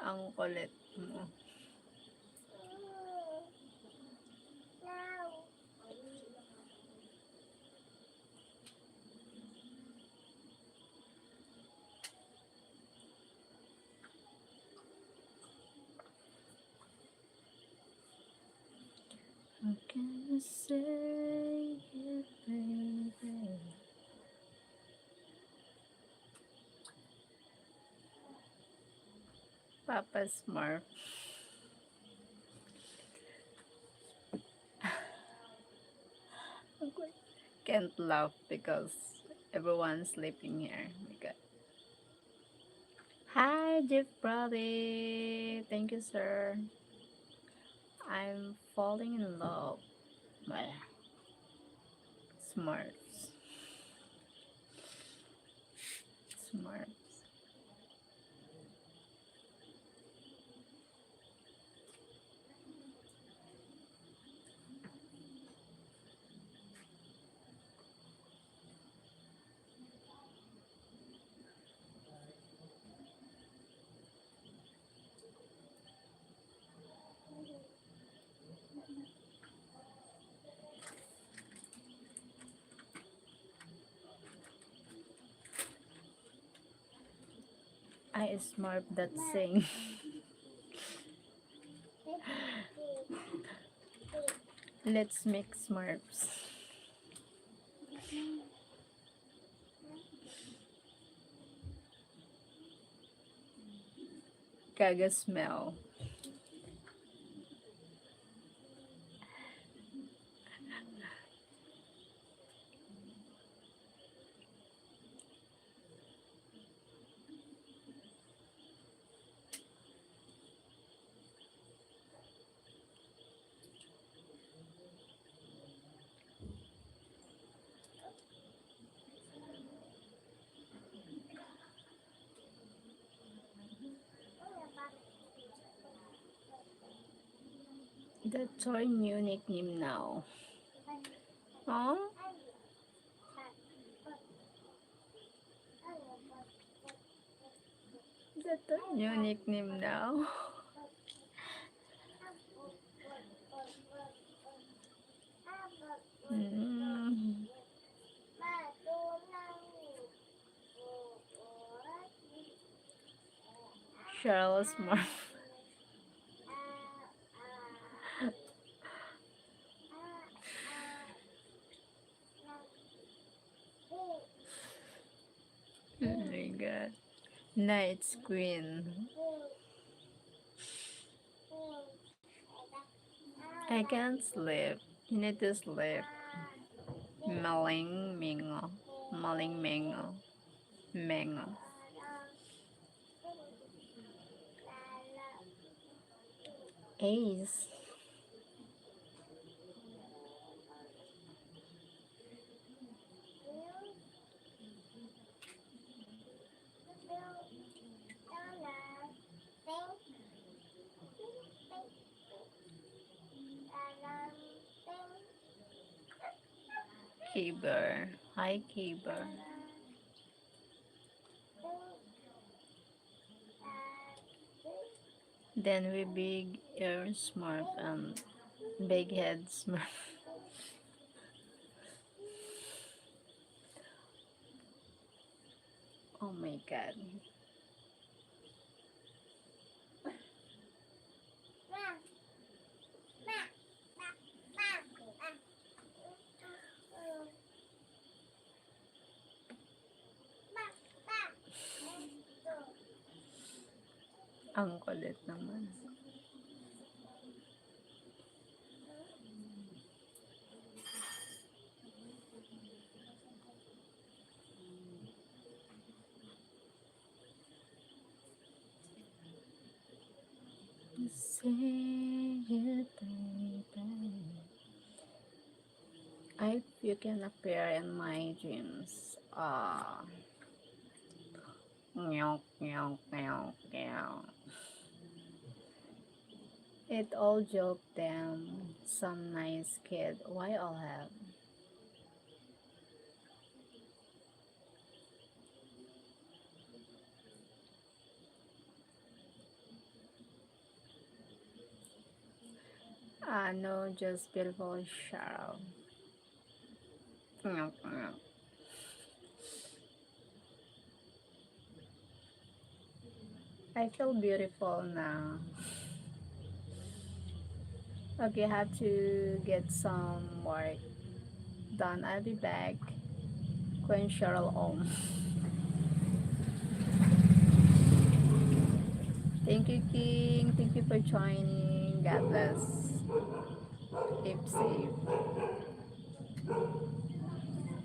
Ang kulit mo. How can I say it, baby? Papa Smurf. Can't laugh because everyone's sleeping here. Oh my God. Hi, Jeff Brody. Thank you, sir. I'm falling in love. Well, Smurfs. Smurfs. I Smurf that sing. Let's make Smurfs. Kaga smell. That's our new nickname now. Oh, that's our new nickname now. Mm. Sheryl Smurf. Oh my god. Night's Queen. I can't sleep. You need to sleep. Maling mingo. Maling mingo. Mango. Ace. Caber. Hi, Caber. Then we big ear Smurf and big head Smurf. Oh my god. Ang kulit naman. Say it, baby. I hope you can appear in my dreams. Meow, meow, meow, meow. It all joke them. Some nice kid. Why all have? No, just beautiful Cheryl. Meow, meow. I feel beautiful now. Okay, have to get some work done. I'll be back. Queen Sheryl Ohm. Thank you, King. Thank you for joining. God bless. Keep safe.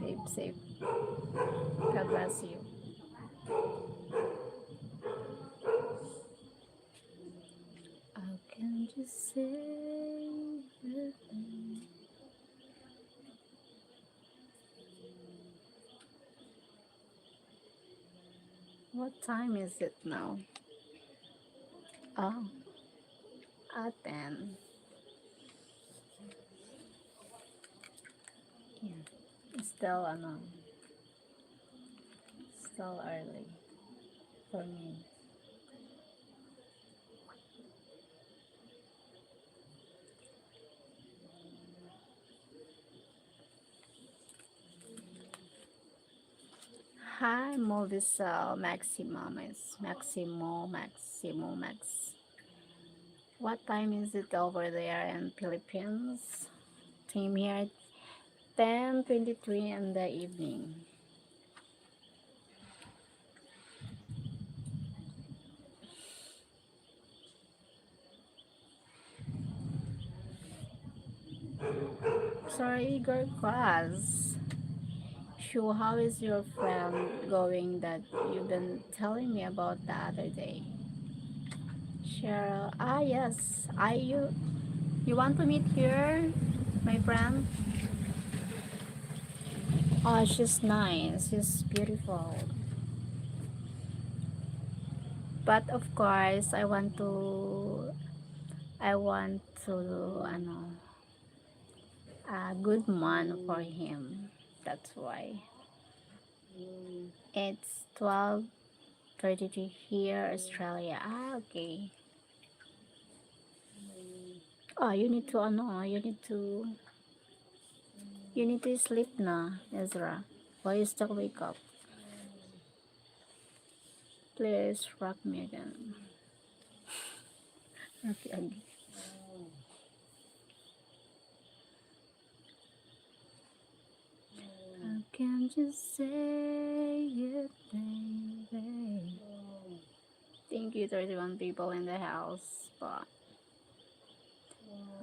Keep safe. God bless you. How can you say that? What time is it now? Oh, 10. Yeah. Still, still early for me. Hi, Movisel Maximum is Maximo Max. What time is it over there in Philippines? Time here 10:23 in the evening. Sorry, Igor class. Shu, how is your friend going that you've been telling me about the other day? Cheryl, yes. You want to meet her, my friend? Oh, she's nice. She's beautiful. But of course, I want to, ano, a good man for him. That's why. It's 12:32 here, Australia. Okay. Oh, you need to sleep na, Ezra. Why you still wake up? Please rock me again. Rock you again. How can you say it, baby? Thank you, 31 people in the house. But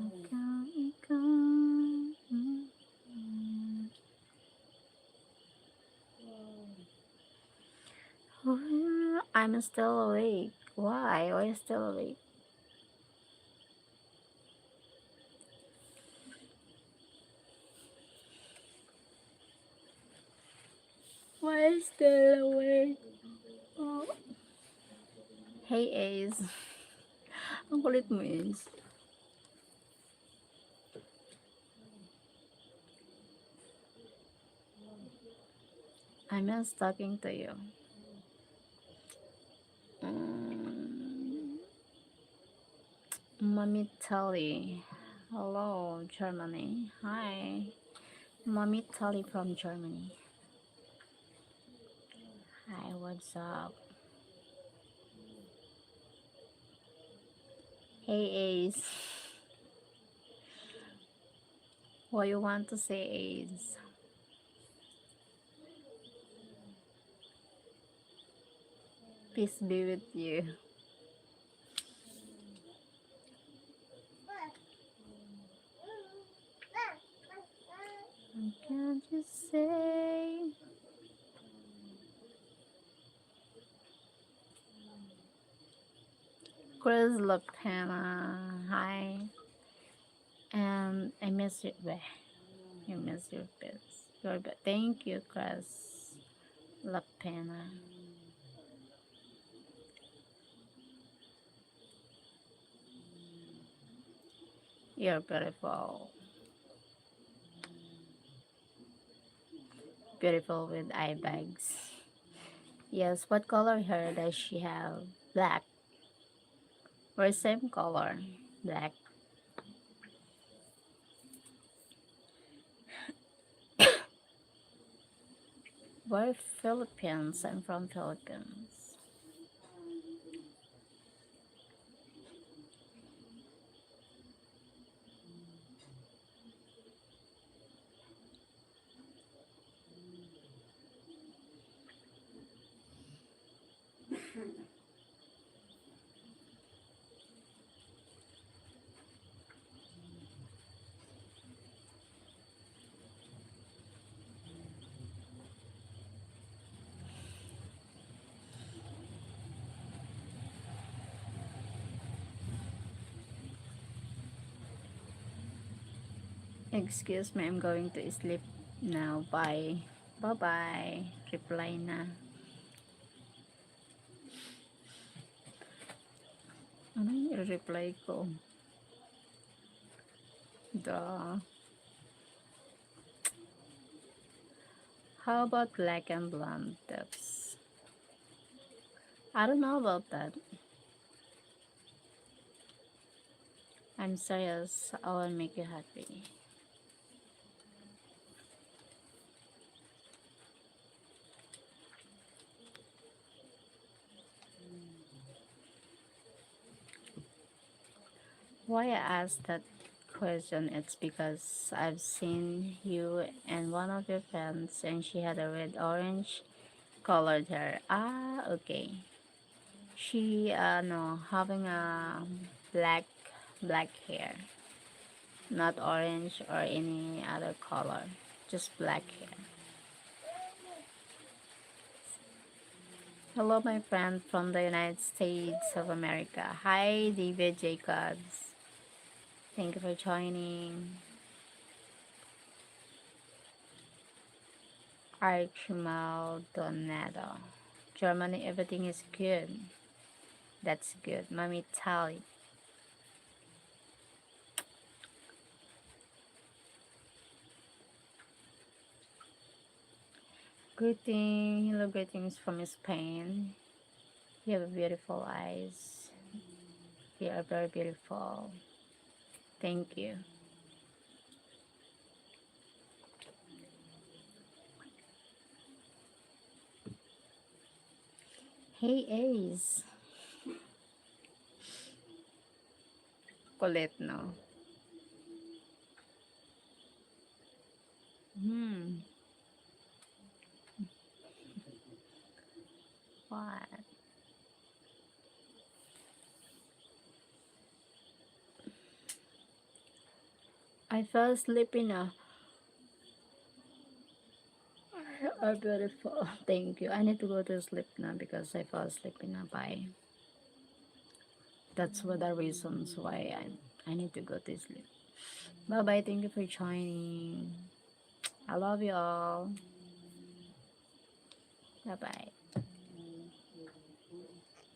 how can it come? I'm still awake. Why? Why still awake? Why still awake? Oh. Hey, Ace. Ang kulit mo, Ace. I miss talking to you. Mm, Mommy Tully. Hello, Germany. Hi. Mommy Tully from Germany. Hi, what's up? Hey, Ace. What you want to say, Ace? Peace be with you. What can't you say? Chris Lapena. Hi. And I miss you. Bleh. You miss your bits. Your bit. Thank you, Chris Lapena. You're beautiful. Beautiful with eye bags. Yes, what color hair does she have? Black. Or same color? Black. We're Philippines. I'm from Philippines. Excuse me, I'm going to sleep now. Bye. Bye-bye. Reply na. Ano yung reply ko? The How about black and blonde tips? I don't know about that. I'm serious. I will make you happy. Why I asked that question? It's because I've seen you and one of your friends, and she had a red orange colored hair. Ah, okay. She no having a black black hair, not orange or any other color, just black hair. Hello, my friend from the United States of America. Hi, David Jacobs. Thank you for joining. Archimaldonado. Germany, everything is good. That's good. Mommy Tally. Hello, greetings from Spain. You have beautiful eyes. You are very beautiful. Thank you. Hey, Ace. Kulit, no? Hmm. What? I fell asleep in a. Are beautiful. Thank you. I need to go to sleep now because I fell asleep in a bye. That's what the reasons why I need to go to sleep. Bye bye. Thank you for joining. I love you all. Bye bye.